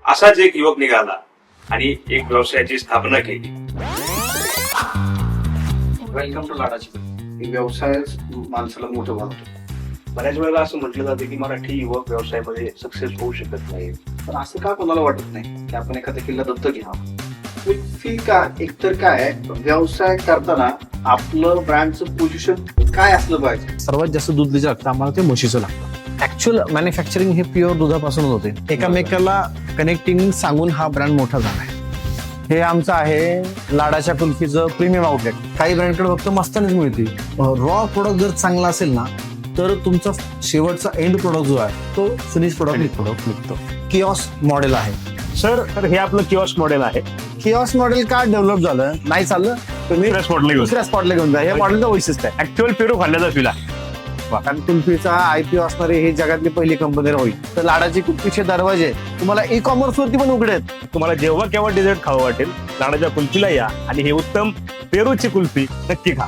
असाच एक युवक निघाला आणि एक व्यवसायाची स्थापना केली. वेलकम टू लाडाची. व्यवसायच माणसाला मोठं बनवतो. बऱ्याच वेळेला असं म्हटलं जातं की मराठी युवक व्यवसायामध्ये सक्सेस होऊ शकत नाही. पण असं का कोणाला वाटत नाही की आपण एखादा किल्ला दत्तक घ्यावा? फील का एकतर काय व्यवसाय करताना आपलं ब्रँडचं पोझिशन काय असलं पाहिजे? सर्वात जास्त दूध जे लागतं आम्हाला ते म्हशीचं लागतं. ऍक्च्युअल मॅन्युफॅक्चरिंग हे प्युअर दुधापासूनच होते. एकामेकाला कनेक्टिंग सांगून हा ब्रँड मोठा झाला आहे. हे आमचं आहे लाडाच्या कुल्फीचं प्रीमियम आउटलेट. काही ब्रँडकडे फक्त मस्तानीच मिळते. रॉ प्रोडक्ट जर चांगला असेल ना तर तुमचा शेवटचा एंड प्रोडक्ट जो आहे तो फिनिश प्रोडक्ट निघतो. किऑस मॉडेल आहे सर, तर हे आपलं किऑस्क मॉडेल आहे. किऑस मॉडेल का डेव्हलप झालं नाही चाललं तुम्ही दुसऱ्या स्पॉटला घेऊन दुसऱ्या स्पॉटला घेऊन जा. हे मॉडेलचं वैशिष्ट्य आहे. ऍक्च्युअल पेरू खाल्ल्याचा फील आहे. कारण कुल्फीचा IPO असणारी ही जगातली पहिली कंपनी होईल. तर लाडाची कुल्फीचे दरवाजे तुम्हाला ई-कॉमर्स वरती पण उघडेत. तुम्हाला जेव्हा केव्हा डेझर्ट खावं वाटेल, लाडाच्या कुल्फीला या आणि हे उत्तम पेरूची कुल्फी नक्की खा.